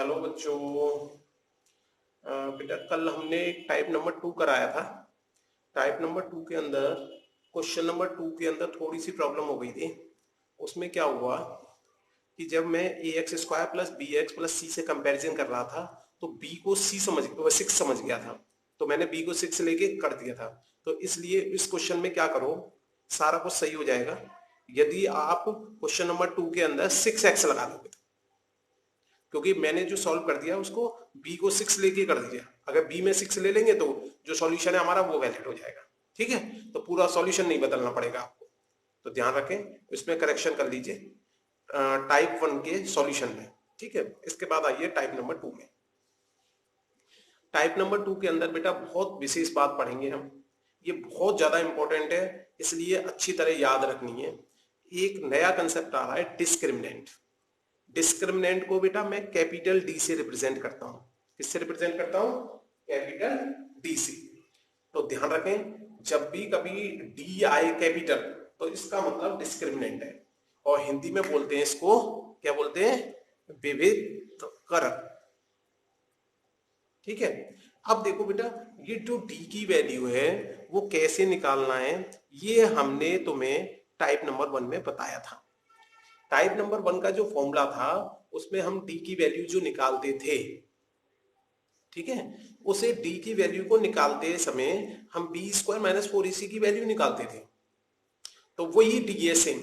Hello बच्चों। बेटा कल हमने एक टाइप नंबर 2 कराया था। टाइप नंबर 2 के अंदर क्वेश्चन नंबर 2 के अंदर थोड़ी सी प्रॉब्लम हो गई थी। उसमें क्या हुआ कि जब मैं a x square plus b x plus c से कंपेरिजन कर रहा था तो बी को सी समझ 6 समझ गया था, तो मैंने बी को 6 लेके कर दिया था। तो इसलिए इस क्वेश्चन में क्या करो, सारा कुछ सही हो जाएगा यदि आप क्वेश्चन नंबर 2 के अंदर 6x लगा दोगे, क्योंकि मैंने जो सॉल्व कर दिया उसको बी को 6 लेके कर दिया। अगर बी में 6 ले लेंगे तो जो सॉल्यूशन है हमारा वो वैलिड हो जाएगा। ठीक है, तो पूरा सॉल्यूशन नहीं बदलना पड़ेगा आपको, तो ध्यान रखें, इसमें करेक्शन कर लीजिए टाइप 1 के सॉल्यूशन में। ठीक है, इसके बाद आइए टाइप नंबर 2 में। टाइप नंबर 2 के अंदर बेटा बहुत विशेष बात पढ़ेंगे हम, ये बहुत ज्यादा इंपॉर्टेंट है, इसलिए अच्छी तरह याद रखनी है। एक नया कंसेप्ट आ रहा है डिस्क्रिमिनेंट। डिस्क्रिमिनेंट को बेटा मैं कैपिटल डी से रिप्रेजेंट करता हूं। किससे रिप्रेजेंट करता हूं? कैपिटल डी से। तो ध्यान रखें, जब भी कभी डी आए कैपिटल तो इसका मतलब डिस्क्रिमिनेंट है, और हिंदी में बोलते हैं इसको, क्या बोलते हैं? विविध कारक। ठीक है, अब देखो बेटा, ये जो डी की वैल्यू है वो कैसे निकालना है, ये हमने तुम्हें टाइप नंबर 1 में बताया था। टाइप नंबर 1 का जो फॉर्मूला था उसमें हम डी की वैल्यू जो निकालते थे, ठीक है, उसे डी की वैल्यू को निकालते समय हम बी स्क्वायर माइनस 4ac की वैल्यू निकालते थे। तो वही डी है सेम,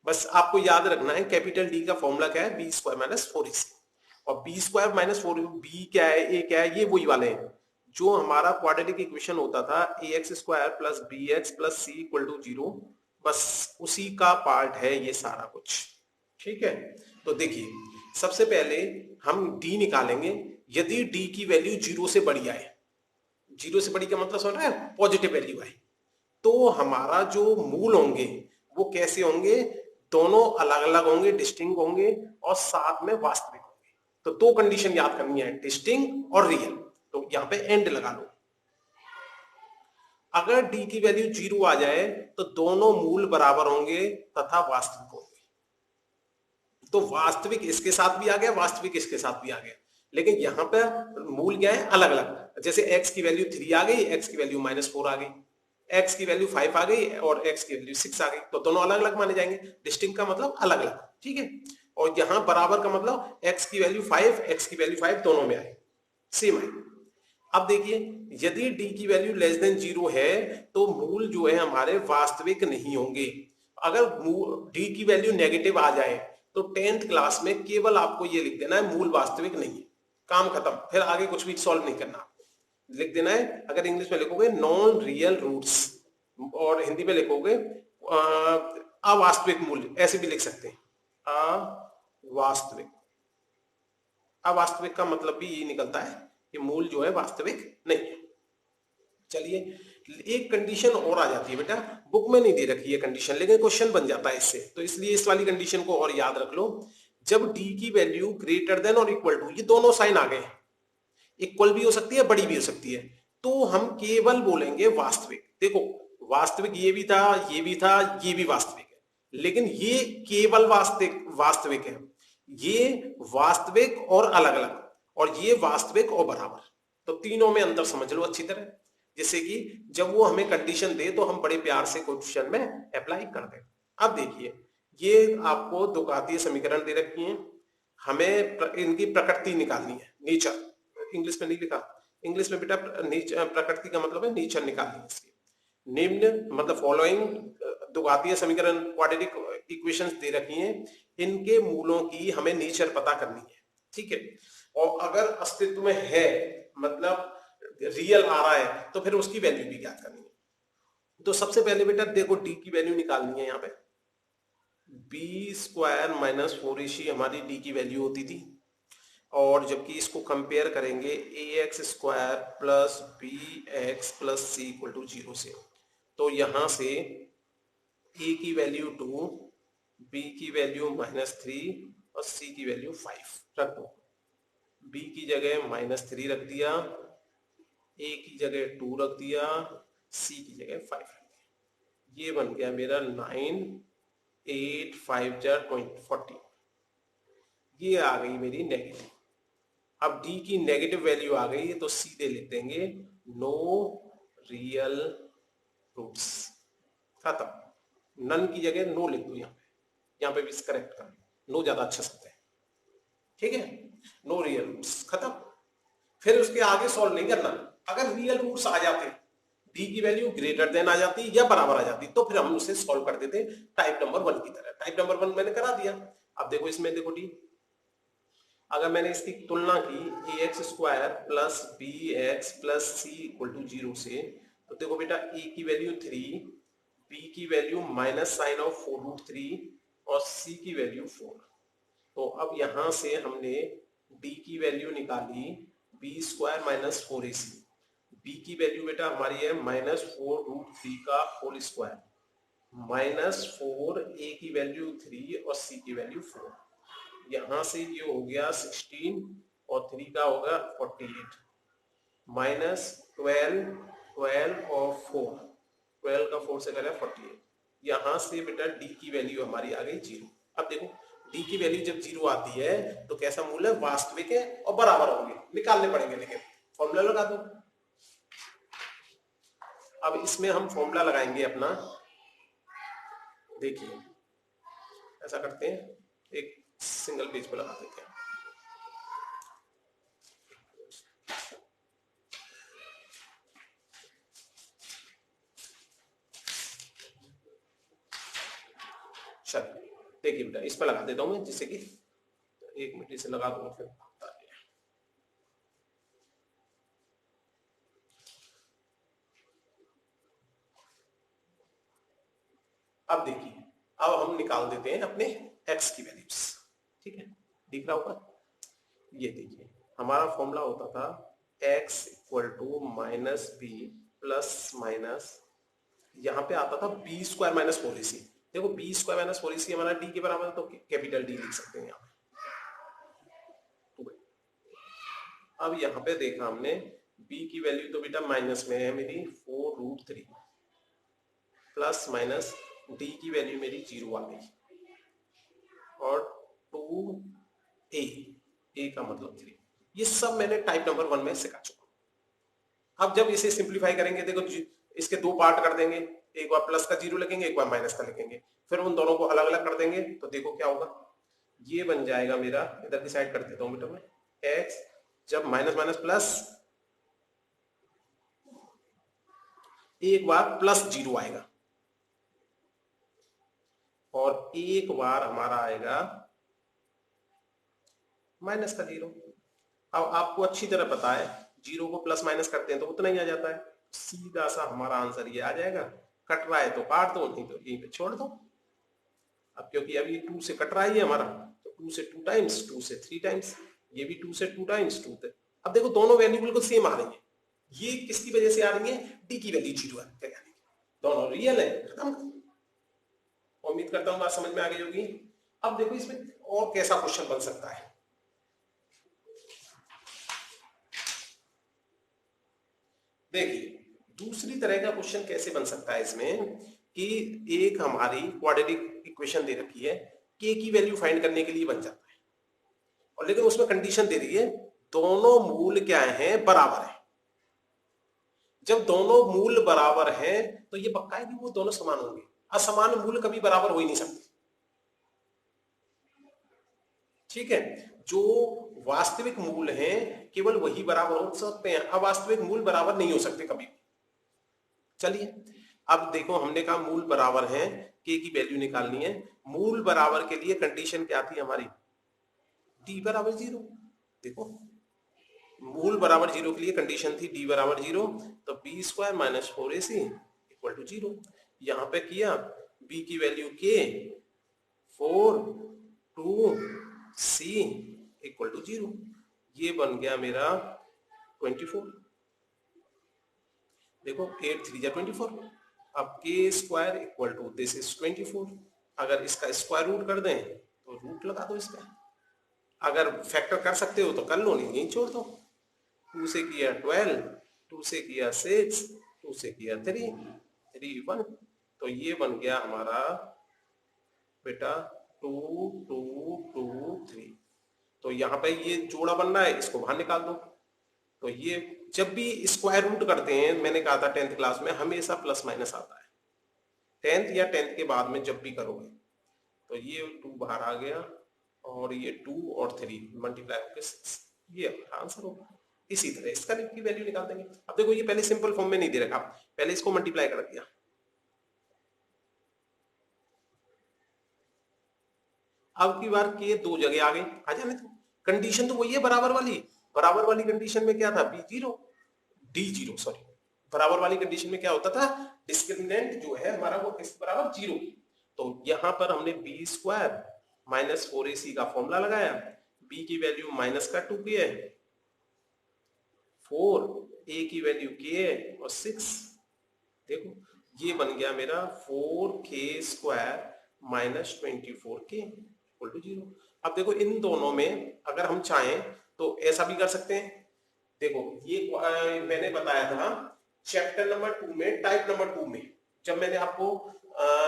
बस आपको याद रखना है कैपिटल डी का फॉर्मूला क्या है, बी स्क्वायर माइनस 4ac। और बी स्क्वायर माइनस 4 बी क्या है, ए क्या है, ये वही वाले हैं जो हमारा क्वाड्रेटिक इक्वेशन होता था a x square plus b x plus c equal to 0, बस उसी का पार्ट है ये सारा कुछ। ठीक है, तो देखिए सबसे पहले हम डी निकालेंगे। यदि डी की वैल्यू 0 से बड़ी आए, 0 से बड़ी का मतलब समझ रहे हैं, पॉजिटिव वैल्यू आए, तो हमारा जो मूल होंगे वो कैसे होंगे, दोनों अलग अलग होंगे, डिस्टिंक्ट होंगे और साथ में वास्तविक होंगे। तो दो कंडीशन याद करनी है, डिस्टिंक्ट और रियल। तो यहां पे एंड लगा लो। अगर डी की वैल्यू 0 आ जाए तो दोनों मूल बराबर होंगे तथा वास्तविक होंगे। तो वास्तविक इसके साथ भी आ गया, वास्तविक इसके साथ भी आ गया, लेकिन यहां पे मूल क्या है, अलग अलग। जैसे x की वैल्यू 3 आ गई, x की वैल्यू -4 आ गई, x की वैल्यू 5 आ गई और x की वैल्यू 6 आ गई, तो दोनों अलग अलग माने जाएंगे। डिस्टिंक्ट का मतलब अलग अलग। ठीक है, और यहां बराबर का मतलब x की वैल्यू 5, x की वैल्यू 5 दोनों में आए, सेम आए। अब देखिए, यदि d की वैल्यू लेस देन 0 है तो मूल जो है हमारे वास्तविक नहीं होंगे। अगर d की वैल्यू नेगेटिव आ जाए तो 10th क्लास में केवल आपको ये लिख देना है मूल वास्तविक नहीं है, काम खत्म, फिर आगे कुछ भी सॉल्व नहीं करना, लिख देना है। अगर इंग्लिश में लिखोगे नॉन रियल रूट्स और हिंदी में लिखोगे अवास्तविक मूल्य, ऐसे भी लिख सकते हैं, अवास्तविक। अवास्तविक का मतलब भी ये निकलता है कि मूल जो है वास्तविक नहीं है। चलिए, एक कंडीशन और आ जाती है बेटा, बुक में नहीं दे रखी है कंडीशन, लेकिन क्वेश्चन बन जाता है इससे, तो इसलिए इस वाली कंडीशन को और याद रख लो। जब डी की वैल्यू ग्रेटर देन और इक्वल टू, ये दोनों साइन आ गए, इक्वल भी हो सकती है बड़ी भी हो सकती है, तो हम केवल बोलेंगे वास्तविक। देखो, वास्तविक ये भी था, ये भी था, ये भी वास्तविक है, लेकिन ये केवल वास्तविक वास्तविक है, ये वास्तविक और अलग अलग, और ये वास्तविक और बराबर। तो तीनों में अंतर समझ लो अच्छी तरह, जैसे कि जब वो हमें कंडीशन दे तो हम बड़े प्यार से क्वेश्चन में अप्लाई कर दें। अब देखिए, ये आपको दो घातीय समीकरण दे रखी हैं, हमें इनकी प्रकृति निकालनी है, नेचर। इंग्लिश में नहीं लिखा, इंग्लिश में बेटा प्रकृति का मतलब है नेचर निकालनी है इसकी। निम्न मतलब फॉलोइंग दो घातीय समीकरण क्वाड्रेटिक इक्वेशंस दे रखी हैं, इनके मूलों की हमें नेचर पता करनी है। ठीक है, और अगर अस्तित्व में है मतलब रियल आ रहा है तो फिर उसकी वैल्यू भी ज्ञात करनी है। तो सबसे पहले बेटा देखो, डी की वैल्यू निकालनी है। यहाँ पे बी स्क्वायर माइनस 4ac हमारी डी की वैल्यू होती थी, और जबकि इसको कंपेयर करेंगे a x square plus b x plus c equal to 0 से, तो यहां से ए की वैल्यू 2, बी की वैल्यू -3 और सी की वैल्यू 5 रख दो। बी की जगह -3 रख दिया, ए की जगह 2 रख दिया, सी की जगह 5 रख दिया। ये बन गया मेरा 9, 8, 5 जा 40। ये आ गई मेरी नेगेटिव। अब डी की नेगेटिव वैल्यू आ गई तो सीधे लिख देंगे नो रियल रूट्स, खत्म। नन की जगह नो लिख दो, यहाँ पे भी करेक्ट कर, नो ज्यादा अच्छा शब्द है, ठीक है। नो रियल रूट्स, खत्म। फिर उसके आगे सॉल्व नहीं करना। अगर रियल रूट्स आ जाते, डी की वैल्यू ग्रेटर देन आ जाती या बराबर आ जाती, तो फिर हम उसे सॉल्व कर देते टाइप नंबर 1 की तरह। टाइप नंबर 1 मैंने करा दिया। अब देखो इसमें, देखो डी, अगर मैंने इसकी तुलना की a x square plus b x plus c equal to 0 से, तो देखो बेटा ए की वैल्यू 3, बी की वैल्यू माइनस साइन ऑफ 4√3 और सी की वैल्यू 4। तो अब यहां से हमने डी की वैल्यू निकाली B square minus 4ac। B की वैल्यू बेटा हमारी है -4√3 का होल स्क्वायर माइनस 4, ए की वैल्यू 3 और सी की वैल्यू 4। यहां से ये हो गया 16 और 3 का होगा 48 माइनस 12 और 4, 12 का 4 से करें 48। यहां से बेटा डी की वैल्यू हमारी आ गई 0। अब देखो डी की वैल्यू जब 0 आती है तो कैसा मूल है, वास्तविक है और बराबर होंगे, निकालने पड़ेंगे, लेकिन फॉर्मूला लगा दो। अब इसमें हम फॉर्मूला लगाएंगे अपना, देखिए ऐसा करते हैं, एक सिंगल पेज पे लगा देते हैं। चलिए देखिए बेटा, इस पर लगा देता हूं मैं, जिससे कि 1 मिनट इसे लगा दूंगा फिर। अब देखिए, अब हम निकाल देते हैं अपने x की वैल्यूज, ठीक है, दिख रहा होगा। ये देखिए हमारा फॉर्मूला होता था x equal to minus B plus minus, यहाँ पे आता था बी स्क्वायर माइनस 4ac। देखो बी स्क्वायर माइनस 4ac हमारा डी के बराबर है, तो कैपिटल डी लिख सकते हैं यहाँ पे। अब यहाँ पे देखा हमने b की वैल्यू तो बेटा माइनस में है मेरी 4√3 प्लस माइनस डी की वैल्यू मेरी 0 आ गई और 2a, a का मतलब 3। ये सब मैंने टाइप नंबर 1 में सिखा चुका। अब जब इसे सिंप्लीफाई करेंगे, देखो इसके दो पार्ट कर देंगे, एक बार प्लस का 0 लिखेंगे, एक बार माइनस का लिखेंगे, फिर उन दोनों को अलग अलग कर देंगे, तो देखो क्या होगा। ये बन जाएगा मेरा, इधर की साइड कर देता हूं बेटा मैं, x जब माइनस माइनस प्लस, एक बार प्लस 0 आएगा और एक बार हमारा आएगा माइनस का 0। अब आपको अच्छी तरह पता है 0 को प्लस माइनस करते हैं तो उतना ही आ जाता है, सीधा सा हमारा आंसर ये आ जाएगा। कट रहा है तो काट दो, नहीं तो यहीं पे छोड़ दो। अब क्योंकि अब ये 2 से कट रहा है हमारा, तो 2 से 2 टाइम्स, 2 से 3 टाइम्स, ये भी 2 से 2 टाइम्स 2 थे। अब देखो दोनों वैल्यू बिल्कुल सेम आ रही है। ये किसकी वजह से आ रही है, डी की वैल्यू 0 है, दोनों रियल है, खत्म। उम्मीद करता हूं बात समझ में आ गई होगी। अब देखो इसमें और कैसा क्वेश्चन बन सकता है, देखिए दूसरी तरह का क्वेश्चन कैसे बन सकता है इसमें, कि एक हमारी क्वाड्रेटिक इक्वेशन दे रखी है, के की वैल्यू फाइंड करने के लिए बन जाता है, और लेकिन उसमें कंडीशन दे रही है दोनों मूल क्या हैं, बराबर है। जब दोनों मूल बराबर हैं तो ये पक्का है कि वो दोनों समान होंगे, असमान मूल कभी बराबर हो ही नहीं सकते, ठीक है। जो वास्तविक मूल हैं केवल वही बराबर हो सकते हैं, अवास्तविक मूल बराबर नहीं हो सकते कभी। चलिए अब देखो, हमने कहा मूल बराबर हैं, के की वैल्यू निकालनी है। मूल बराबर के लिए कंडीशन क्या थी हमारी, डी बराबर 0। देखो मूल बराबर 0 के लिए कंडीशन थी डी बराबर 0, तो B square minus 4ac equal to 0। यहां पे किया बी की वैल्यू के 4 2 सी इक्वल टू 0, ये बन गया मेरा 24। देखो 8 3 जा 24। अब K square equal to this is 24। अगर इसका स्क्वायर रूट कर दें तो रूट लगा दो इसका, अगर फैक्टर कर सकते हो तो कर लो, नहीं छोड़ दो। 2 से किया 12, 2 से किया 6, 2 से किया 3, 3 1, तो ये बन गया हमारा बेटा 2 2 2 3। तो यहाँ पे ये जोड़ा बन रहा है, इसको बाहर निकाल दो। तो ये जब भी स्क्वायर रूट करते हैं, मैंने कहा था 10th क्लास में, हमेशा प्लस माइनस आता है। 10th या 10th के बाद में जब भी करोगे तो ये 2 बाहर आ गया और ये 2 और 3 मल्टीप्लाई होकर 6, ये आंसर होगा। इसी तरह इसका की वैल्यू निकाल देंगे। अब देखो ये पहले सिंपल फॉर्म में नहीं दे रखा, पहले इसको मल्टीप्लाई कर दिया। अब की बार के 2 जगह आ गई, आ जाने तो कंडीशन तो वही है बराबर वाली कंडीशन में क्या था, B zero D zero, sorry बराबर वाली कंडीशन में क्या होता था, डिस्क्रिमिनेंट जो है हमारा वो किस बराबर 0। तो यहां पर हमने बी स्क्वायर माइनस 4ac का फॉर्मूला लगाया, बी की वैल्यू माइनस का 2k है, 4 a की वैल्यू k है और 6, देखो ये बन गया मेरा 4k square minus 24k equal to 0। अब देखो इन दोनों में अगर हम चाहें तो ऐसा भी कर सकते हैं। देखो ये मैंने बताया था चैप्टर नंबर 2 में, टाइप नंबर 2 में, जब मैंने आपको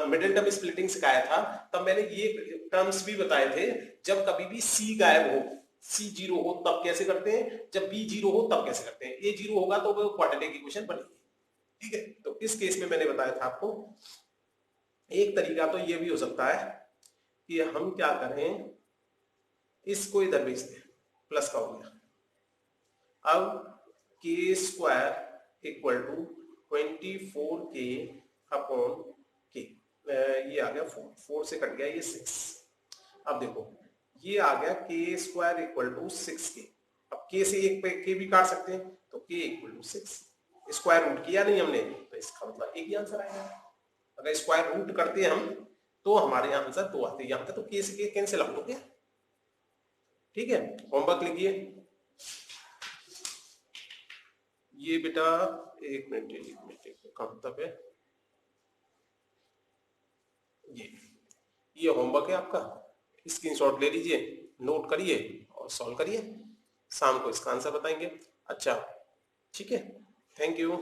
मिडिल टर्म स्प्लिटिंग सिखाया था, तब मैंने ये टर्म्स भी बताए थे। जब कभी भी सी गायब हो, सी जीरो हो, तब कैसे करते हैं, जब बी जीरो हो तब कैसे करते हैं। ए जीरो होगा तो वो क्वाड्रेटिक इक्वेशन बनेगी, ठीक है। तो इस केस में मैंने बताया था आपको एक तरीका तो ये भी हो सकता है कि हम क्या करें, इसको इधर भेज दें, प्लस का हो गया। अब K square equal to 24k upon के, ये आ गया 4 से कट गया ये 6। अब देखो ये आ गया के स्क्वायर इक्वल टू 6k। अब के से एक पे के भी काट सकते हैं, तो के इक्वल टू 6, स्क्वायर रूट किया नहीं हमने, तो इसका मतलब एक ही आंसर आएगा। अगर स्क्वायर रूट करते हैं हम तो हमारे आंसर 2 आते हैं। यहां तक तो के से के कैंसिल हो गया, ठीक है। होमवर्क लिखिए ये बेटा, एक मिनट कहां तक है, ये होमवर्क है आपका, स्क्रीनशॉट ले लीजिए, नोट करिए और सॉल्व करिए, शाम को इसका आंसर बताएंगे। अच्छा ठीक है, थैंक यू।